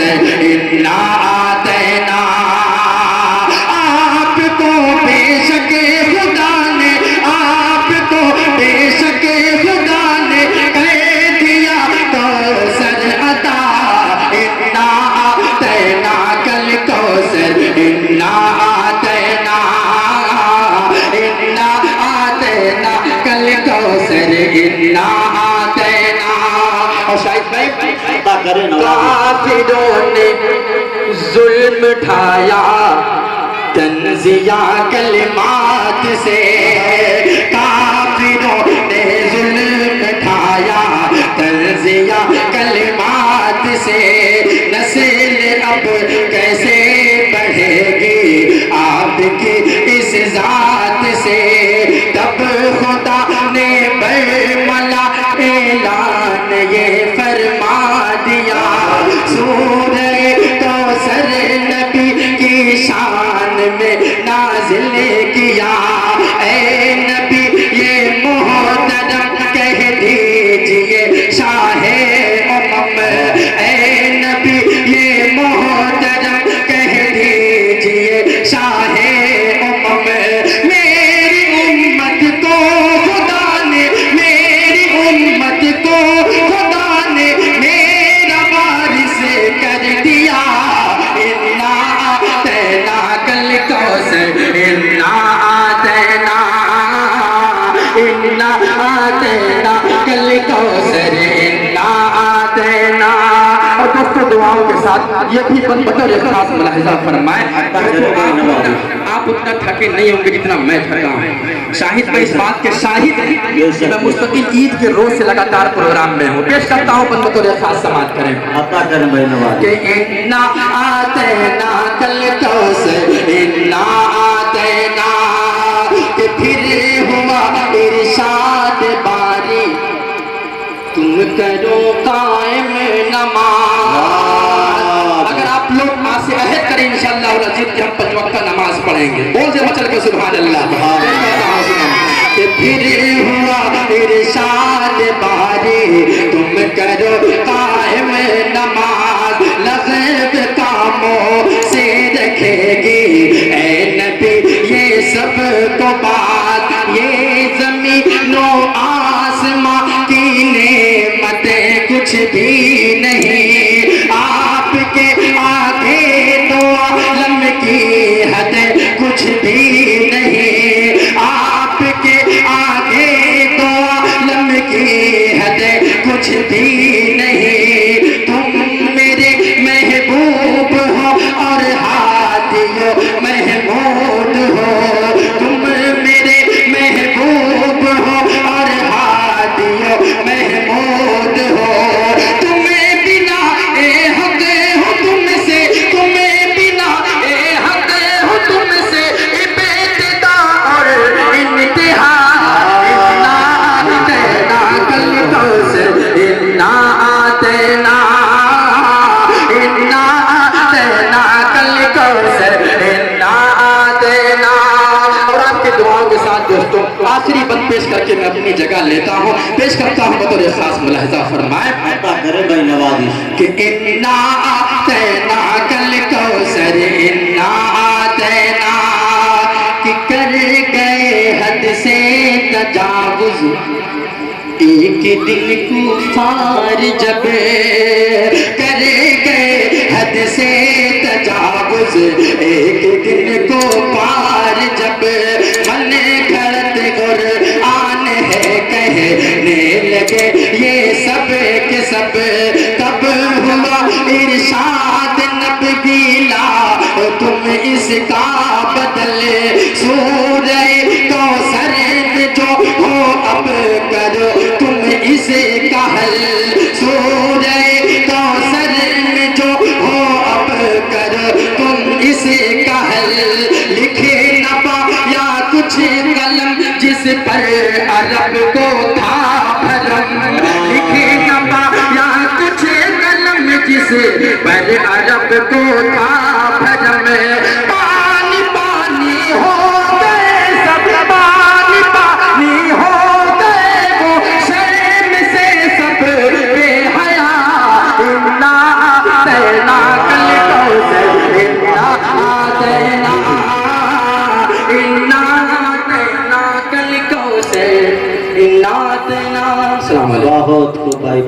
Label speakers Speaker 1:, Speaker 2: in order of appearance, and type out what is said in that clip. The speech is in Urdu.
Speaker 1: کوثر انا آتینا آپ کو بے شک خدا نے آپ کو بے شک خدا نے کہہ دیا کوثر عطا انا آتینا کل کوثر انا آتینا کل کوثر انا آتینا. اور شاہد بھائی کافروں نے ظلم ڈھایا تنزیہ کلمات سے کافروں نے ظلم ڈھایا تنزیہ کلمات سے نسل اب کیسے بڑھے گی آپ کی اس ذات سے تب خدا نے برملا اعلان یہ فرما دیا سورہ کوثر نبی کی شان میں نازل کیا اے نبی یہ محترم کہہ دیجئے شاہ امم اے نبی یہ محترم کہہ دیجئے شاہ امم میری امت کو خدا نے میری امت کو خدا نے میرا وارث کر دیا انا آتینا کل کوثر انا آتینا کل کوثر انا آتینا. اور دوستو دعاؤں کے ساتھ یہ بھی بطور خاص ملاحظہ فرمائیں آپ اتنا تھکے نہیں ہوں گے جتنا میں تھکا ہوں. شاہد میں اس بات کے شاہد ہیں میں مستقل عید کے روز سے لگاتار پروگرام میں ہوں. پیش کرتا ہوں بطور خاص سماعت کریں کہ انا آتینا کل کوثر انا آتینا کہ پھر ہوا ارشاد باری تم کرو قائم نماز. اگر آپ لوگ آج سے عہد کریں انشاءاللہ العزیز کہ ہم 5 وقت نماز پڑھیں گے بول سے مچل کے سبحان اللہ کہ پھر ہوا ارشاد باری تم کرو قائم نماز لغو کاموں سے رکھے گی اے نبی یہ سب کو بات یہ زمین و آسمان کی نعمتیں کچھ بھی نہیں آپ کے آگے تو عالم کی حد کچھ بھی نہیں آپ کے آگے تو عالم کی حد کچھ بھی نہیں تم میرے محبوب ہو اور ہادی ہو محمود ہو تم میرے محبوب ہو اور ہادی ہو محمود ہو تمہیں بنا اے حق ہو تم سے تمہیں بنا اے حق ہو تم سے ابتدا اور انتہا انا آتینا کل کوثر انا آتینا کل کوثر انا آتینا. اور آپ کے دعاؤں کے ساتھ دوستوں آخری بند پیش کر کے میں اپنی جگہ لیتا ہوں. پیش کرتا ہوں بطور خاص ملاحظہ فرمائیں کہ انا آتینا کل کوثر انا آتینا کہ کر گئے حد سے تجاوز ایک دن کفار جب کر گئے حد سے تجاوز ایک دن کو پار جب من گھڑت قرآن ہے کہنے لگے یہ سب کے سب تب ہوا ارشاد نبی لا تم اس کا بدل سورہ کوثر جو ہو اب کرو تم اسے کا حل سورہ کوثر جو ہو اب کرو تم اسے کا حل لکھے نہ پایا کچھ قلم جس پر عرب کو تھا بھرم لکھے نہ پایا کچھ قلم جس پر عرب کو تھا بھرم پانی پانی ہو گئے سب پانی پانی ہو گئے وہ شرم سے سب بے حیا انا آتینا نعت نا. السلام علیکم.
Speaker 2: بہت خوب بھائی.